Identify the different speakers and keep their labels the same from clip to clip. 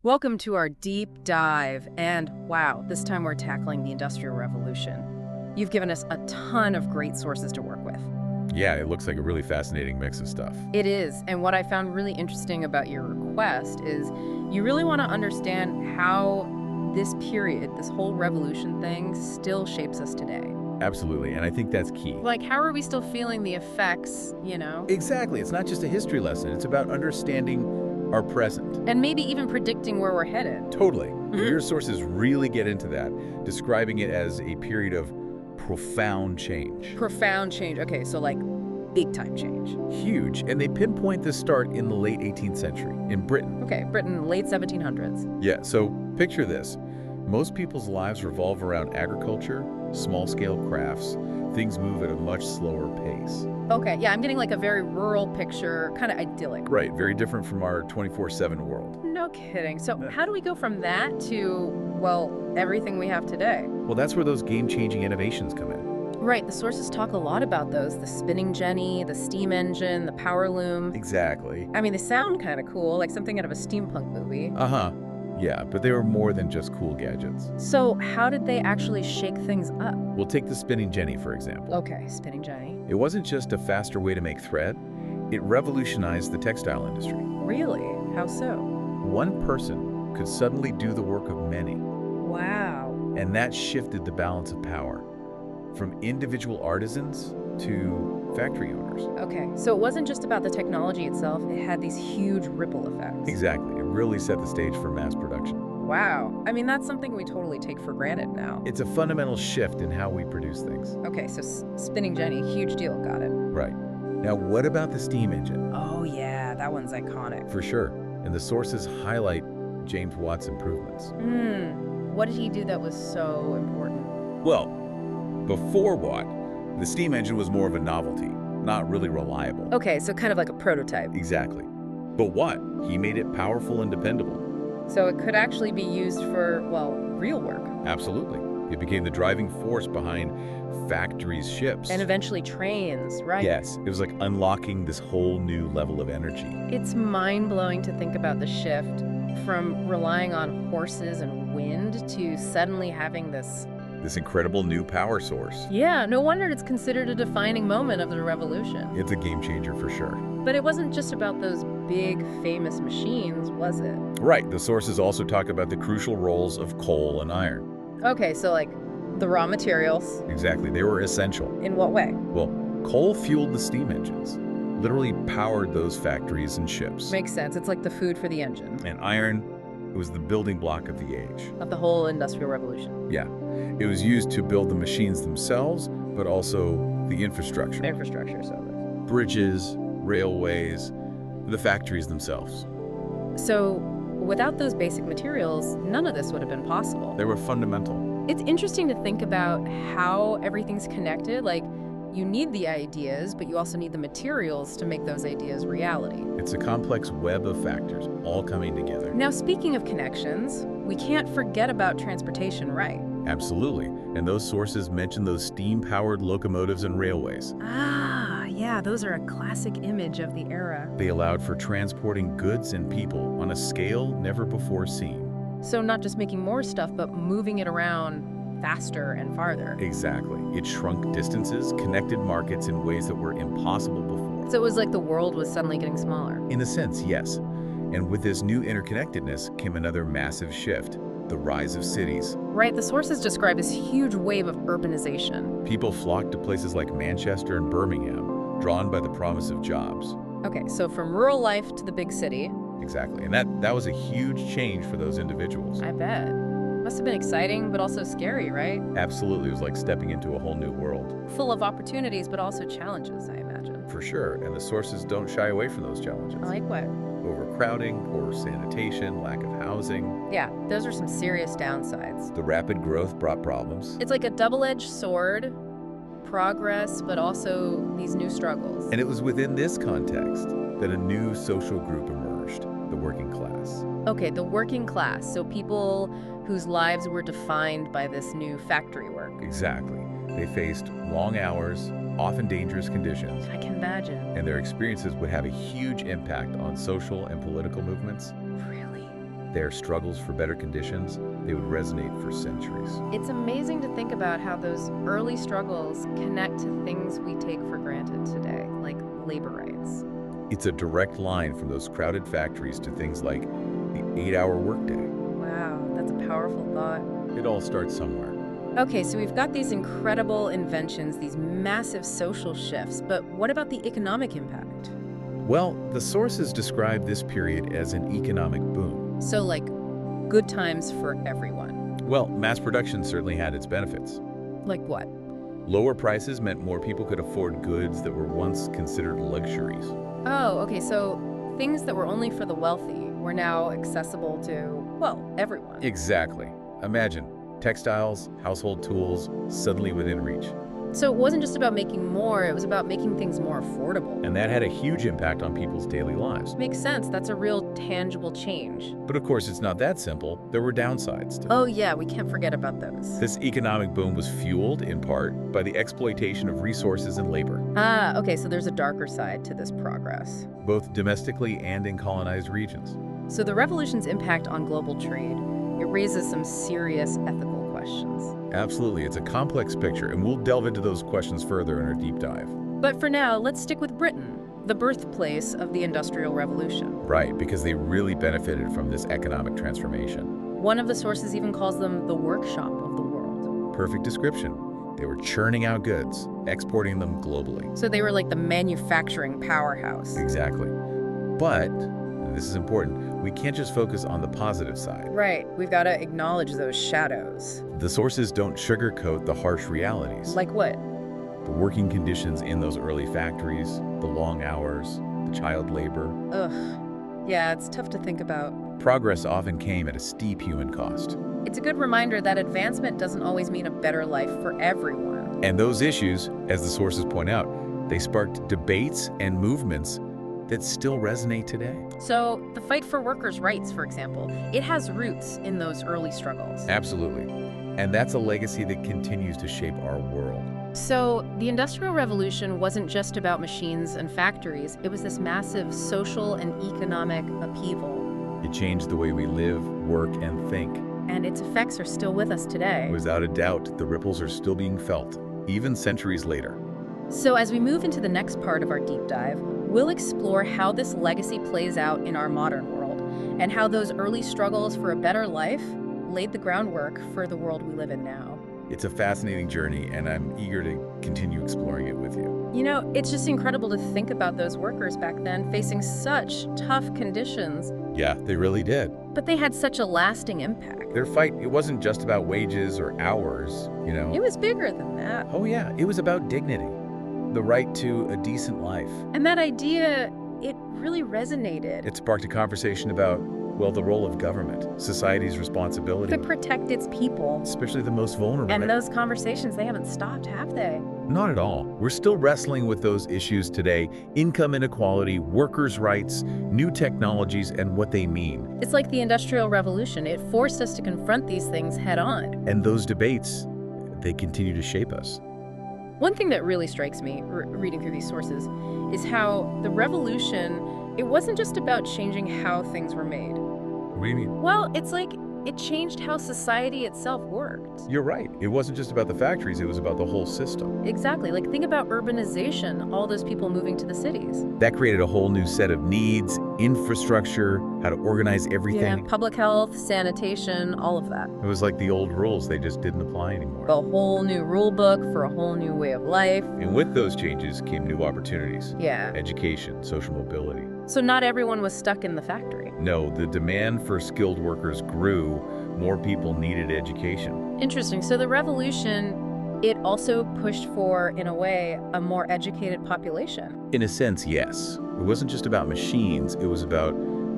Speaker 1: Welcome to our deep dive, and wow, this time we're tackling the Industrial Revolution. You've given us a ton of great sources to work with.
Speaker 2: Yeah, it looks like a really fascinating mix of stuff.
Speaker 1: It is, and what I found really interesting about your request is you really want to understand how this period, this whole revolution thing, still shapes us today.
Speaker 2: Absolutely, and I think that's key.
Speaker 1: Like, how are we still feeling the effects?
Speaker 2: Exactly, it's not just a history lesson, it's about understanding our present.
Speaker 1: And maybe even predicting where we're headed.
Speaker 2: Totally. Your sources really get into that, describing it as a period of profound change.
Speaker 1: Profound change. Okay, so like big time change.
Speaker 2: Huge, and they pinpoint the start in the late 18th century in Britain.
Speaker 1: Okay, Britain, late 1700s.
Speaker 2: Yeah, so picture this. Most people's lives revolve around agriculture, small-scale crafts. Things move at a much slower pace.
Speaker 1: Okay, yeah, I'm getting like a very rural picture, kind of idyllic.
Speaker 2: Right, very different from our 24/7 world.
Speaker 1: No kidding. So how do we go from that to, well, everything we have today?
Speaker 2: Well, that's where those game-changing innovations come in.
Speaker 1: Right, the sources talk a lot about those, the spinning jenny, the steam engine, the power loom.
Speaker 2: Exactly.
Speaker 1: I mean, they sound kind of cool, like something out of a steampunk movie.
Speaker 2: Uh-huh. Yeah, but they were more than just cool gadgets.
Speaker 1: So how did they actually shake things up?
Speaker 2: We'll take the spinning jenny, for example.
Speaker 1: Okay, spinning jenny.
Speaker 2: It wasn't just a faster way to make thread. It revolutionized the textile industry.
Speaker 1: Really? How so?
Speaker 2: One person could suddenly do the work of many,
Speaker 1: Wow.
Speaker 2: and that shifted the balance of power from individual artisans to factory owners.
Speaker 1: Okay, so it wasn't just about the technology itself, it had these huge ripple effects.
Speaker 2: Exactly. It really set the stage for mass production.
Speaker 1: Wow. I mean, that's something we totally take for granted now.
Speaker 2: It's a fundamental shift in how we produce things.
Speaker 1: Okay, so spinning jenny, huge deal, got it.
Speaker 2: Right. Now, what about the steam engine?
Speaker 1: Oh yeah, that one's iconic.
Speaker 2: For sure. And the sources highlight James Watt's improvements.
Speaker 1: What did he do that was so important?
Speaker 2: Well, before Watt, the steam engine was more of a novelty, not really reliable.
Speaker 1: Okay, so kind of like a prototype.
Speaker 2: Exactly. But Watt, he made it powerful and dependable.
Speaker 1: So it could actually be used for, well, real work.
Speaker 2: Absolutely. It became the driving force behind factories' ships.
Speaker 1: And eventually trains, right?
Speaker 2: Yes, it was like unlocking this whole new level of energy.
Speaker 1: It's mind-blowing to think about the shift from relying on horses and wind to suddenly having this.
Speaker 2: This incredible new power source.
Speaker 1: Yeah, no wonder it's considered a defining moment of the revolution.
Speaker 2: It's a game changer for sure.
Speaker 1: But it wasn't just about those big, famous machines, was it?
Speaker 2: Right, the sources also talk about the crucial roles of coal and iron.
Speaker 1: Okay, so like the raw materials.
Speaker 2: Exactly, they were essential.
Speaker 1: In what way?
Speaker 2: Well, coal fueled the steam engines, literally powered those factories and ships.
Speaker 1: Makes sense. It's like the food for the engine
Speaker 2: And iron, it was the building block of the age.
Speaker 1: of the whole Industrial Revolution.
Speaker 2: Yeah, it was used to build the machines themselves, but also the infrastructure.
Speaker 1: Infrastructure, so.
Speaker 2: Bridges, railways, the factories themselves.
Speaker 1: So without those basic materials, none of this would have been possible.
Speaker 2: They were fundamental.
Speaker 1: It's interesting to think about how everything's connected. Like, you need the ideas, but you also need the materials to make those ideas reality.
Speaker 2: It's a complex web of factors all coming together.
Speaker 1: Now, speaking of connections, we can't forget about transportation, right?
Speaker 2: Absolutely. And those sources mention those steam-powered locomotives and railways.
Speaker 1: Ah, yeah, those are a classic image of the era.
Speaker 2: They allowed for transporting goods and people on a scale never before seen.
Speaker 1: So not just making more stuff, but moving it around faster and farther.
Speaker 2: Exactly. It shrunk distances, connected markets in ways that were impossible before.
Speaker 1: So it was like the world was suddenly getting smaller.
Speaker 2: In a sense, yes. And with this new interconnectedness came another massive shift, the rise of cities.
Speaker 1: Right, the sources describe this huge wave of urbanization.
Speaker 2: People flocked to places like Manchester and Birmingham, drawn by the promise of jobs.
Speaker 1: Okay, so from rural life to the big city.
Speaker 2: Exactly. And that was a huge change for those individuals.
Speaker 1: I bet. Must have been exciting, but also scary, right?
Speaker 2: Absolutely. It was like stepping into a whole new world.
Speaker 1: Full of opportunities, but also challenges, I imagine.
Speaker 2: For sure. And the sources don't shy away from those challenges.
Speaker 1: Like what?
Speaker 2: Overcrowding, poor sanitation, lack of housing.
Speaker 1: Yeah, those are some serious downsides.
Speaker 2: The rapid growth brought problems.
Speaker 1: It's like a double-edged sword, progress, but also these new struggles.
Speaker 2: And it was within this context that a new social group emerged, the working class.
Speaker 1: Okay, the working class, so people whose lives were defined by this new factory work.
Speaker 2: Exactly. They faced long hours, often dangerous conditions,
Speaker 1: I can imagine.
Speaker 2: and their experiences would have a huge impact on social and political movements.
Speaker 1: Really?
Speaker 2: their struggles for better conditions, they would resonate for centuries.
Speaker 1: It's amazing to think about how those early struggles connect to things we take for granted today, like labor rights.
Speaker 2: It's a direct line from those crowded factories to things like the 8-hour workday.
Speaker 1: Wow, that's a powerful thought.
Speaker 2: It all starts somewhere.
Speaker 1: Okay, so we've got these incredible inventions, these massive social shifts, but what about the economic impact?
Speaker 2: Well, the sources describe this period as an economic boom.
Speaker 1: So, like, good times for everyone.
Speaker 2: Well, mass production certainly had its benefits.
Speaker 1: Like what?
Speaker 2: Lower prices meant more people could afford goods that were once considered luxuries.
Speaker 1: Oh, okay, so things that were only for the wealthy were now accessible to, well, everyone.
Speaker 2: Exactly. Imagine textiles, household tools, suddenly within reach.
Speaker 1: So it wasn't just about making more, it was about making things more affordable.
Speaker 2: And that had a huge impact on people's daily lives.
Speaker 1: Makes sense. That's a real tangible change.
Speaker 2: But of course, it's not that simple. There were downsides to it.
Speaker 1: Oh yeah, we can't forget about those.
Speaker 2: This economic boom was fueled, in part, by the exploitation of resources and labor,
Speaker 1: Ah, okay, so there's a darker side to this progress.
Speaker 2: both domestically and in colonized regions.
Speaker 1: So the revolution's impact on global trade, it raises some serious ethical questions.
Speaker 2: Absolutely, it's a complex picture, and we'll delve into those questions further in our deep dive.
Speaker 1: But for now, let's stick with Britain, the birthplace of the Industrial Revolution.
Speaker 2: Right, because they really benefited from this economic transformation.
Speaker 1: One of the sources even calls them the workshop of the world.
Speaker 2: Perfect description. They were churning out goods, exporting them globally.
Speaker 1: So they were like the manufacturing powerhouse.
Speaker 2: Exactly. But, and this is important, we can't just focus on the positive side.
Speaker 1: Right, we've got to acknowledge those shadows.
Speaker 2: The sources don't sugarcoat the harsh realities.
Speaker 1: Like what?
Speaker 2: The working conditions in those early factories, the long hours, the child labor.
Speaker 1: Ugh. Yeah, it's tough to think about.
Speaker 2: Progress often came at a steep human cost.
Speaker 1: It's a good reminder that advancement doesn't always mean a better life for everyone.
Speaker 2: And those issues, as the sources point out, they sparked debates and movements that still resonate today.
Speaker 1: So the fight for workers' rights, for example, it has roots in those early struggles.
Speaker 2: Absolutely. And that's a legacy that continues to shape our world.
Speaker 1: So the Industrial Revolution wasn't just about machines and factories. It was this massive social and economic upheaval.
Speaker 2: It changed the way we live, work, and think.
Speaker 1: And its effects are still with us today.
Speaker 2: Without a doubt, the ripples are still being felt, even centuries later.
Speaker 1: So as we move into the next part of our deep dive, we'll explore how this legacy plays out in our modern world and how those early struggles for a better life laid the groundwork for the world we live in now.
Speaker 2: It's a fascinating journey, and I'm eager to continue exploring it with you.
Speaker 1: You know, it's just incredible to think about those workers back then facing such tough conditions,
Speaker 2: Yeah, they really did.
Speaker 1: but they had such a lasting impact.
Speaker 2: Their fight, it wasn't just about wages or hours, you know.
Speaker 1: It was bigger than that.
Speaker 2: Oh yeah, it was about dignity, the right to a decent life.
Speaker 1: And that idea, it really resonated.
Speaker 2: It sparked a conversation about, well, the role of government, society's responsibility,
Speaker 1: To protect its people.
Speaker 2: especially the most vulnerable.
Speaker 1: And those conversations, they haven't stopped, have they?
Speaker 2: Not at all. We're still wrestling with those issues today: income inequality, workers' rights, new technologies, and what they mean.
Speaker 1: It's like the Industrial Revolution. It forced us to confront these things head on.
Speaker 2: And those debates, they continue to shape us.
Speaker 1: One thing that really strikes me, reading through these sources, is how the revolution, it wasn't just about changing how things were made.
Speaker 2: What do you mean?
Speaker 1: Well, it's like it changed how society itself worked.
Speaker 2: You're right. It wasn't just about the factories, it was about the whole system.
Speaker 1: Exactly. Like, think about urbanization, all those people moving to the cities.
Speaker 2: That created a whole new set of needs, infrastructure, how to organize everything.
Speaker 1: Yeah, public health, sanitation, all of that.
Speaker 2: It was like the old rules, they just didn't apply anymore.
Speaker 1: A whole new rule book for a whole new way of life.
Speaker 2: And with those changes came new opportunities.
Speaker 1: Yeah.
Speaker 2: Education, social mobility.
Speaker 1: So not everyone was stuck in the factory.
Speaker 2: No, the demand for skilled workers grew. More people needed education.
Speaker 1: Interesting. So the revolution, it also pushed for, in a way, a more educated population.
Speaker 2: In a sense, yes. It wasn't just about machines, it was about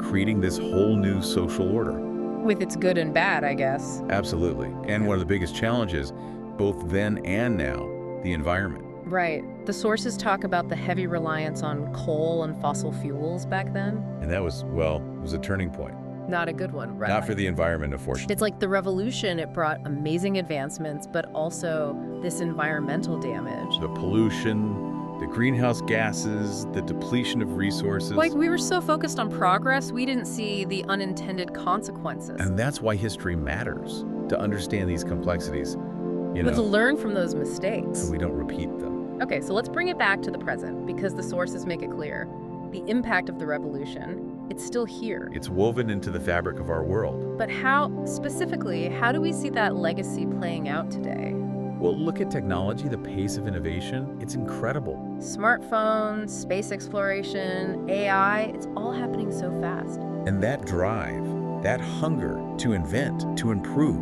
Speaker 2: creating this whole new social order.
Speaker 1: With its good and bad, I guess.
Speaker 2: Absolutely. And one of the biggest challenges, both then and now, the environment.
Speaker 1: Right. The sources talk about the heavy reliance on coal and fossil fuels back then.
Speaker 2: And that was, well, it was a turning point.
Speaker 1: Not a good one, right?
Speaker 2: Not for the environment, unfortunately.
Speaker 1: It's like the revolution, it brought amazing advancements, but also this environmental damage.
Speaker 2: The pollution, The greenhouse gases, the depletion of resources.
Speaker 1: Like, we were so focused on progress, we didn't see the unintended consequences.
Speaker 2: And that's why history matters, to understand these complexities,
Speaker 1: But to learn from those mistakes.
Speaker 2: so we don't repeat them.
Speaker 1: Okay, so let's bring it back to the present, because the sources make it clear. The impact of the revolution, it's still here.
Speaker 2: It's woven into the fabric of our world.
Speaker 1: But how, specifically, how do we see that legacy playing out today?
Speaker 2: Well, look at technology, the pace of innovation. It's incredible.
Speaker 1: Smartphones, space exploration, AI, it's all happening so fast.
Speaker 2: And that drive, that hunger to invent, to improve,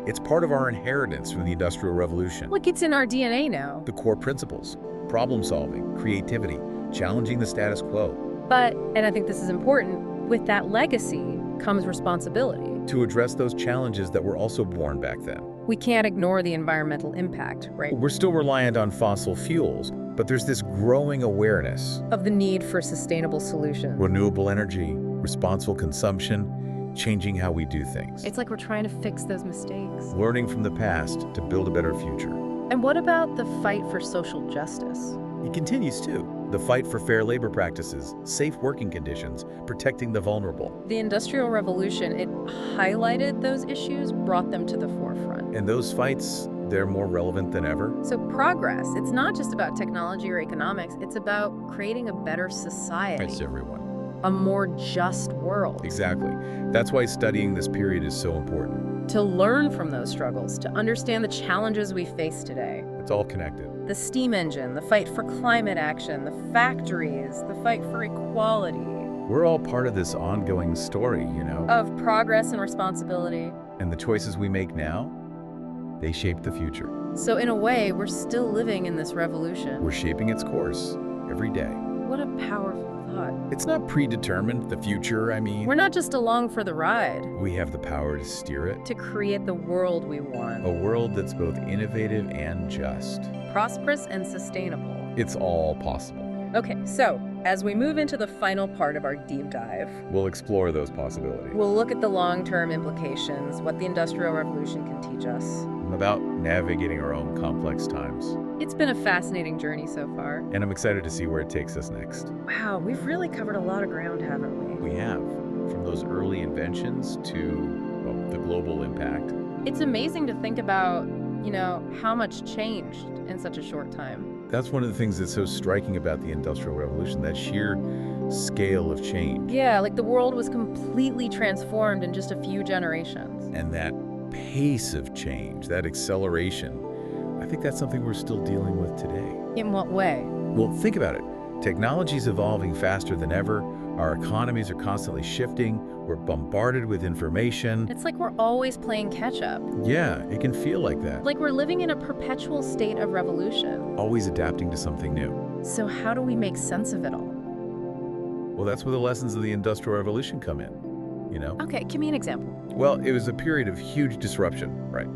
Speaker 2: it's part of our inheritance from the Industrial Revolution.
Speaker 1: Like, it's in our DNA now.
Speaker 2: The core principles, problem solving, creativity, challenging the status quo.
Speaker 1: But, and I think this is important, with that legacy comes responsibility.
Speaker 2: To address those challenges that were also born back then.
Speaker 1: We can't ignore the environmental impact, right?
Speaker 2: We're still reliant on fossil fuels, but there's this growing awareness.
Speaker 1: Of the need for sustainable solutions.
Speaker 2: Renewable energy, responsible consumption, changing how we do things.
Speaker 1: It's like we're trying to fix those mistakes.
Speaker 2: Learning from the past to build a better future.
Speaker 1: And what about the fight for social justice?
Speaker 2: It continues too. The fight for fair labor practices, safe working conditions, protecting the vulnerable.
Speaker 1: The Industrial Revolution, it highlighted those issues, brought them to the forefront.
Speaker 2: And those fights, they're more relevant than ever.
Speaker 1: So progress, it's not just about technology or economics, it's about creating a better society.
Speaker 2: It's everyone.
Speaker 1: A more just world.
Speaker 2: Exactly. That's why studying this period is so important.
Speaker 1: To learn from those struggles, to understand the challenges we face today.
Speaker 2: It's all connected.
Speaker 1: The steam engine, the fight for climate action, the factories, the fight for equality.
Speaker 2: We're all part of this ongoing story, you know?
Speaker 1: Of progress and responsibility.
Speaker 2: And the choices we make now, they shape the future.
Speaker 1: So in a way, we're still living in this revolution.
Speaker 2: We're shaping its course every day.
Speaker 1: What a powerful thought.
Speaker 2: It's not predetermined, the future, I mean.
Speaker 1: We're not just along for the ride.
Speaker 2: We have the power to steer it.
Speaker 1: To create the world we want.
Speaker 2: A world that's both innovative and just.
Speaker 1: Prosperous and sustainable.
Speaker 2: It's all possible.
Speaker 1: Okay, so as we move into the final part of our deep dive,
Speaker 2: We'll explore those possibilities.
Speaker 1: we'll look at the long-term implications, what the Industrial Revolution can teach us.
Speaker 2: About navigating our own complex times.
Speaker 1: It's been a fascinating journey so far.
Speaker 2: And I'm excited to see where it takes us next.
Speaker 1: Wow, we've really covered a lot of ground, haven't we?
Speaker 2: We have, from those early inventions to, well, the global impact.
Speaker 1: It's amazing to think about, how much changed in such a short time.
Speaker 2: That's one of the things that's so striking about the Industrial Revolution, that sheer scale of change.
Speaker 1: Yeah, like the world was completely transformed in just a few generations.
Speaker 2: And that pace of change, that acceleration, I think that's something we're still dealing with today.
Speaker 1: In what way?
Speaker 2: Well, think about it. Technology's evolving faster than ever. Our economies are constantly shifting. We're bombarded with information.
Speaker 1: It's like we're always playing catch up.
Speaker 2: Yeah, it can feel like that.
Speaker 1: Like we're living in a perpetual state of revolution.
Speaker 2: Always adapting to something new.
Speaker 1: So how do we make sense of it all?
Speaker 2: Well, that's where the lessons of the Industrial Revolution come in,
Speaker 1: Okay, give me an example.
Speaker 2: Well, it was a period of huge disruption, right?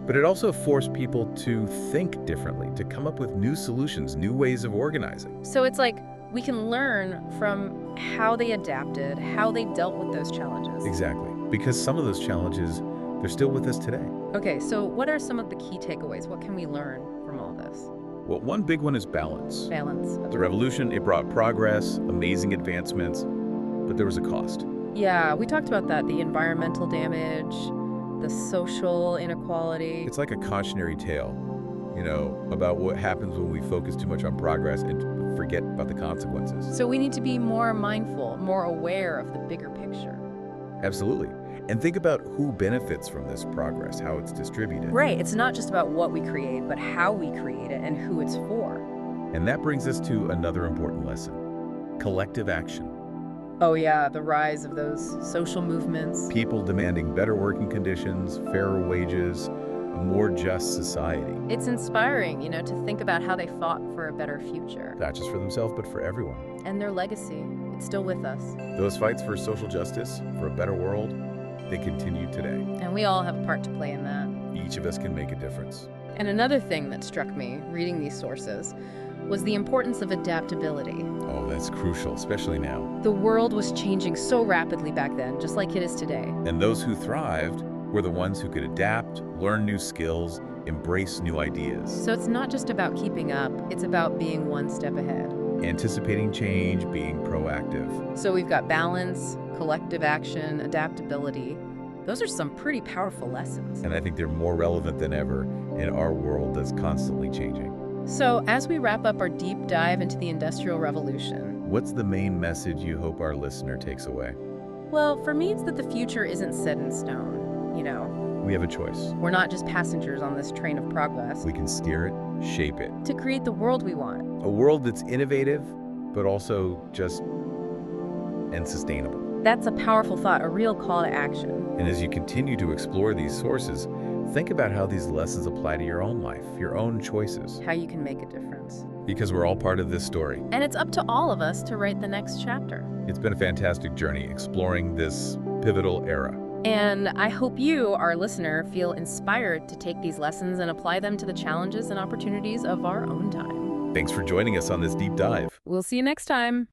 Speaker 2: But it also forced people to think differently, to come up with new solutions, new ways of organizing.
Speaker 1: So it's like we can learn from how they adapted, how they dealt with those challenges.
Speaker 2: Exactly. Because some of those challenges, they're still with us today.
Speaker 1: Okay, so what are some of the key takeaways? What can we learn from all this?
Speaker 2: Well, one big one is balance.
Speaker 1: Balance.
Speaker 2: The revolution, it brought progress, amazing advancements, but there was a cost.
Speaker 1: Yeah, we talked about that, the environmental damage, the social inequality.
Speaker 2: It's like a cautionary tale, about what happens when we focus too much on progress and forget about the consequences.
Speaker 1: So we need to be more mindful, more aware of the bigger picture.
Speaker 2: Absolutely. And think about who benefits from this progress, how it's distributed.
Speaker 1: Right, it's not just about what we create, but how we create it and who it's for.
Speaker 2: And that brings us to another important lesson: collective action.
Speaker 1: Oh yeah, the rise of those social movements.
Speaker 2: People demanding better working conditions, fairer wages, a more just society.
Speaker 1: It's inspiring, to think about how they fought for a better future.
Speaker 2: Not just for themselves, but for everyone.
Speaker 1: And their legacy, it's still with us.
Speaker 2: Those fights for social justice, for a better world, they continue today.
Speaker 1: And we all have a part to play in that.
Speaker 2: Each of us can make a difference.
Speaker 1: And another thing that struck me, reading these sources, was the importance of adaptability.
Speaker 2: Oh, that's crucial, especially now.
Speaker 1: The world was changing so rapidly back then, just like it is today.
Speaker 2: And those who thrived were the ones who could adapt, learn new skills, embrace new ideas.
Speaker 1: So it's not just about keeping up, it's about being one step ahead.
Speaker 2: Anticipating change, being proactive.
Speaker 1: So we've got balance, collective action, adaptability. Those are some pretty powerful lessons.
Speaker 2: And I think they're more relevant than ever in our world that's constantly changing.
Speaker 1: So as we wrap up our deep dive into the Industrial Revolution,
Speaker 2: What's the main message you hope our listener takes away?
Speaker 1: well, for me, it's that the future isn't set in stone.
Speaker 2: We have a choice.
Speaker 1: We're not just passengers on this train of progress
Speaker 2: We can steer it, shape it.
Speaker 1: to create the world we want.
Speaker 2: A world that's innovative, but also just and sustainable.
Speaker 1: That's a powerful thought, a real call to action.
Speaker 2: And as you continue to explore these sources, think about how these lessons apply to your own life, your own choices.
Speaker 1: How you can make a difference.
Speaker 2: Because we're all part of this story.
Speaker 1: And it's up to all of us to write the next chapter.
Speaker 2: It's been a fantastic journey exploring this pivotal era.
Speaker 1: And I hope you, our listener, feel inspired to take these lessons and apply them to the challenges and opportunities of our own time.
Speaker 2: Thanks for joining us on this deep dive.
Speaker 1: We'll see you next time.